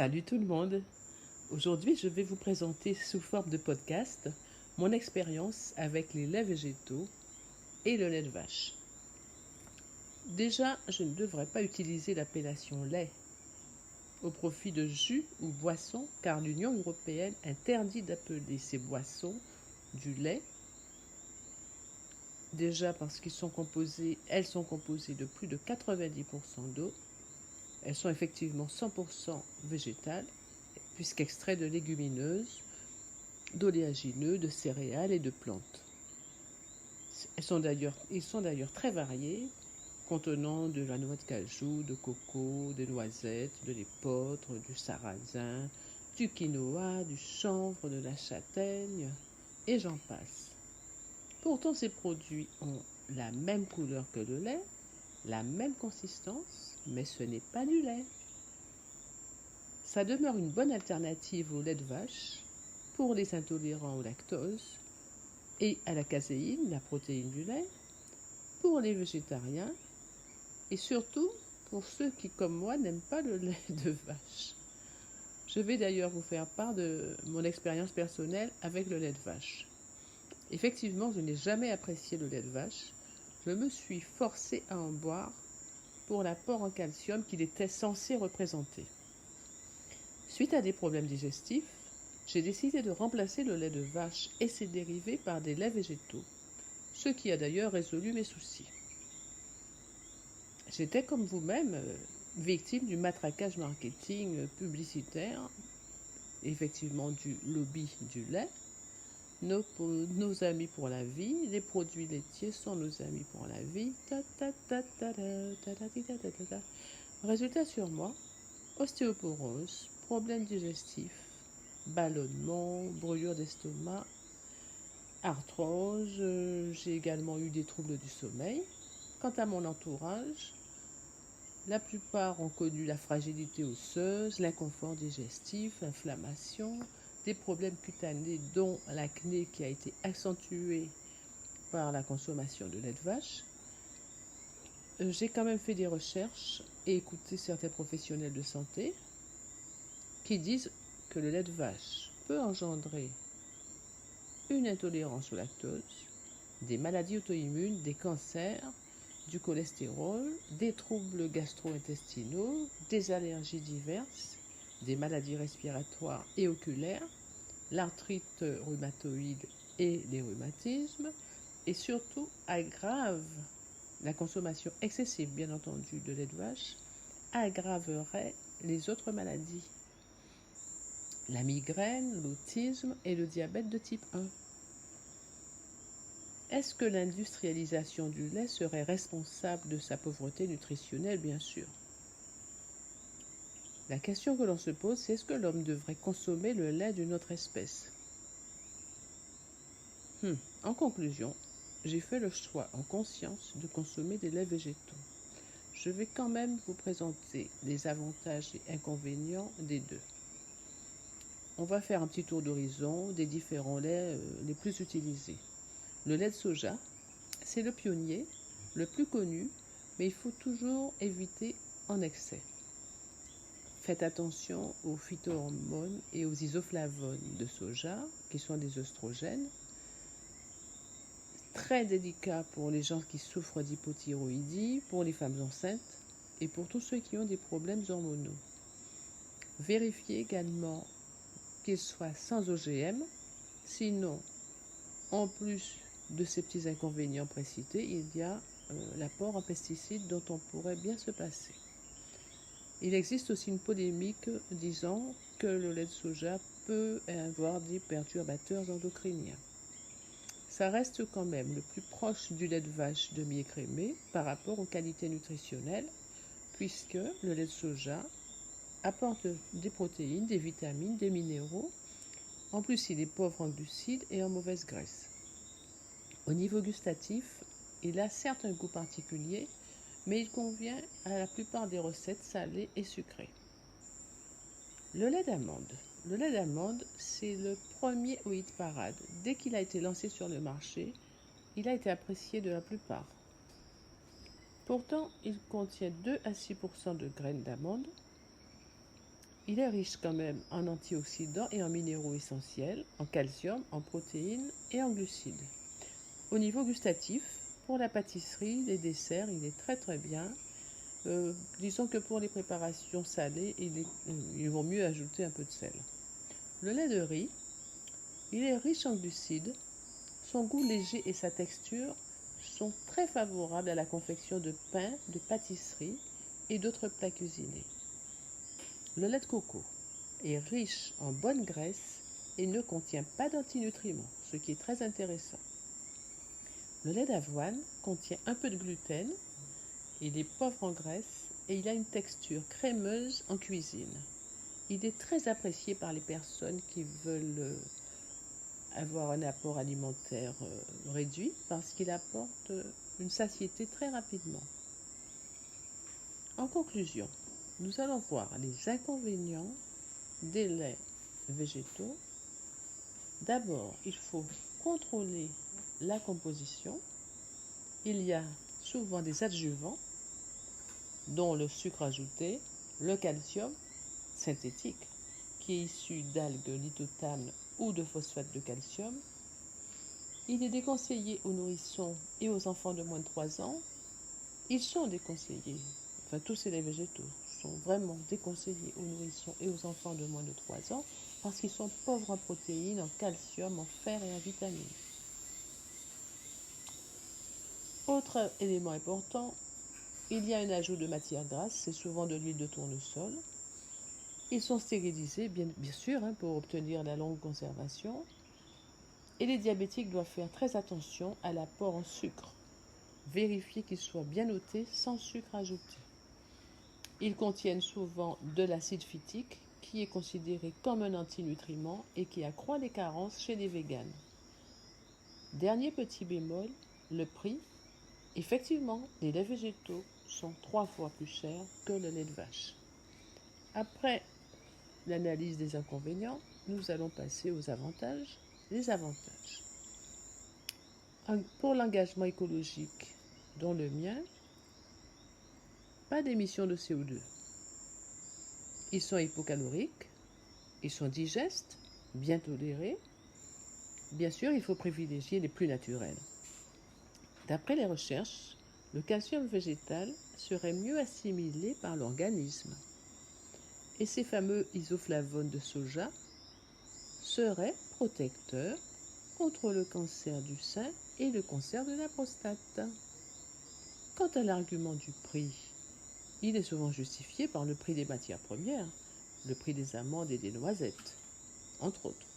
Salut tout le monde! Aujourd'hui, je vais vous présenter sous forme de podcast mon expérience avec les laits végétaux et le lait de vache. Déjà, je ne devrais pas utiliser l'appellation lait au profit de jus ou boissons car l'Union européenne interdit d'appeler ces boissons du lait. Déjà parce elles sont composées de plus de 90% d'eau. Elles sont effectivement 100% végétales puisqu'extraits de légumineuses, d'oléagineux, de céréales et de plantes. Ils sont d'ailleurs très variés, contenant de la noix de cajou, de coco, des noisettes, de l'épeautre, du sarrasin, du quinoa, du chanvre, de la châtaigne, et j'en passe. Pourtant, ces produits ont la même couleur que le lait, la même consistance, mais ce n'est pas du lait. Ça demeure une bonne alternative au lait de vache pour les intolérants au lactose et à la caséine, la protéine du lait, pour les végétariens et surtout pour ceux qui, comme moi, n'aiment pas le lait de vache. Je vais d'ailleurs vous faire part de mon expérience personnelle avec le lait de vache. Effectivement, je n'ai jamais apprécié le lait de vache. Je me suis forcée à en boire pour l'apport en calcium qu'il était censé représenter. Suite à des problèmes digestifs, j'ai décidé de remplacer le lait de vache et ses dérivés par des laits végétaux, ce qui a d'ailleurs résolu mes soucis. J'étais comme vous-même victime du matraquage marketing publicitaire, effectivement du lobby du lait. Nos amis pour la vie, les produits laitiers sont nos amis pour la vie. Résultat sur moi, ostéoporose, problèmes digestifs, ballonnement, brûlure d'estomac, arthrose, j'ai également eu des troubles du sommeil. Quant à mon entourage, la plupart ont connu la fragilité osseuse, l'inconfort digestif, l'inflammation, des problèmes cutanés dont l'acné qui a été accentué par la consommation de lait de vache. J'ai quand même fait des recherches et écouté certains professionnels de santé qui disent que le lait de vache peut engendrer une intolérance au lactose, des maladies auto-immunes, des cancers, du cholestérol, des troubles gastro-intestinaux, des allergies diverses, des maladies respiratoires et oculaires, l'arthrite rhumatoïde et les rhumatismes, et surtout aggrave la consommation excessive, bien entendu, de lait de vache, aggraverait les autres maladies, la migraine, l'autisme et le diabète de type 1. Est-ce que l'industrialisation du lait serait responsable de sa pauvreté nutritionnelle? Bien sûr. La question que l'on se pose, c'est est-ce que l'homme devrait consommer le lait d'une autre espèce? En conclusion, j'ai fait le choix en conscience de consommer des laits végétaux. Je vais quand même vous présenter les avantages et inconvénients des deux. On va faire un petit tour d'horizon des différents laits les plus utilisés. Le lait de soja, c'est le pionnier, le plus connu, mais il faut toujours éviter en excès. Faites attention aux phytohormones et aux isoflavones de soja, qui sont des œstrogènes. Très délicat pour les gens qui souffrent d'hypothyroïdie, pour les femmes enceintes et pour tous ceux qui ont des problèmes hormonaux. Vérifiez également qu'il soit sans OGM, sinon, en plus de ces petits inconvénients précités, il y a l'apport en pesticides dont on pourrait bien se passer. Il existe aussi une polémique disant que le lait de soja peut avoir des perturbateurs endocriniens. Ça reste quand même le plus proche du lait de vache demi-écrémé par rapport aux qualités nutritionnelles, puisque le lait de soja apporte des protéines, des vitamines, des minéraux. En plus, il est pauvre en glucides et en mauvaise graisse. Au niveau gustatif, il a certes un goût particulier, mais il convient à la plupart des recettes salées et sucrées. Le lait d'amande. Le lait d'amande, c'est le premier au hit parade. Dès qu'il a été lancé sur le marché, il a été apprécié de la plupart. Pourtant, il contient 2 à 6% de graines d'amande, Il est riche quand même en antioxydants et en minéraux essentiels, en calcium, en protéines et en glucides. Au niveau gustatif, pour la pâtisserie, les desserts, il est très bien. Disons que pour les préparations salées, il vaut mieux ajouter un peu de sel. Le lait de riz, il est riche en glucides. Son goût léger et sa texture sont très favorables à la confection de pain, de pâtisserie et d'autres plats cuisinés. Le lait de coco est riche en bonnes graisses et ne contient pas d'antinutriments, ce qui est très intéressant. Le lait d'avoine contient un peu de gluten, il est pauvre en graisse et il a une texture crémeuse en cuisine. Il est très apprécié par les personnes qui veulent avoir un apport alimentaire réduit parce qu'il apporte une satiété très rapidement. En conclusion, nous allons voir les inconvénients des laits végétaux. D'abord, il faut contrôler la composition. Il y a souvent des adjuvants, dont le sucre ajouté, le calcium synthétique, qui est issu d'algues lithotames ou de phosphate de calcium. Il est déconseillé aux nourrissons et aux enfants de moins de 3 ans. Ils sont déconseillés, enfin tous ces laits végétaux sont vraiment déconseillés aux nourrissons et aux enfants de moins de 3 ans parce qu'ils sont pauvres en protéines, en calcium, en fer et en vitamines. Autre élément important, il y a un ajout de matière grasse, c'est souvent de l'huile de tournesol. Ils sont stérilisés, bien sûr, pour obtenir la longue conservation. Et les diabétiques doivent faire très attention à l'apport en sucre. Vérifier qu'il soit bien noté sans sucre ajouté. Ils contiennent souvent de l'acide phytique qui est considéré comme un antinutriment et qui accroît les carences chez les véganes. Dernier petit bémol, le prix. Effectivement, les laits végétaux sont 3 fois plus chers que le lait de vache. Après l'analyse des inconvénients, nous allons passer aux avantages. Les avantages. Pour l'engagement écologique, dont le mien, pas d'émissions de CO2. Ils sont hypocaloriques, ils sont digestes, bien tolérés. Bien sûr, il faut privilégier les plus naturels. D'après les recherches, le calcium végétal serait mieux assimilé par l'organisme. Et ces fameux isoflavones de soja seraient protecteurs contre le cancer du sein et le cancer de la prostate. Quant à l'argument du prix, il est souvent justifié par le prix des matières premières, le prix des amandes et des noisettes, entre autres.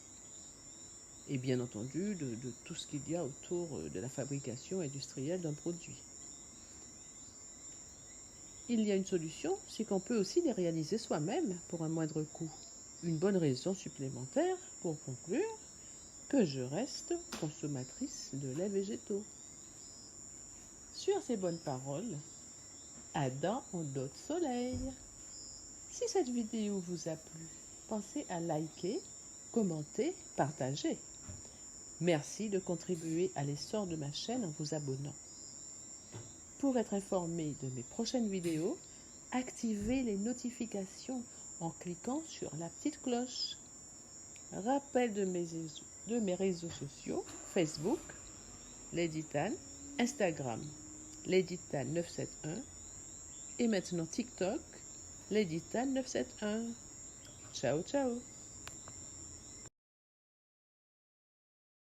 Et bien entendu, de tout ce qu'il y a autour de la fabrication industrielle d'un produit. Il y a une solution, c'est qu'on peut aussi les réaliser soi-même pour un moindre coût. Une bonne raison supplémentaire pour conclure que je reste consommatrice de laits végétaux. Sur ces bonnes paroles, Adam en d'autres soleil. Si cette vidéo vous a plu, pensez à liker, commenter, partager. Merci de contribuer à l'essor de ma chaîne en vous abonnant. Pour être informé de mes prochaines vidéos, activez les notifications en cliquant sur la petite cloche. Rappel de mes réseaux sociaux, Facebook, Lady Tan, Instagram, Lady Tan 971 et maintenant TikTok, Lady Tan 971. Ciao, ciao!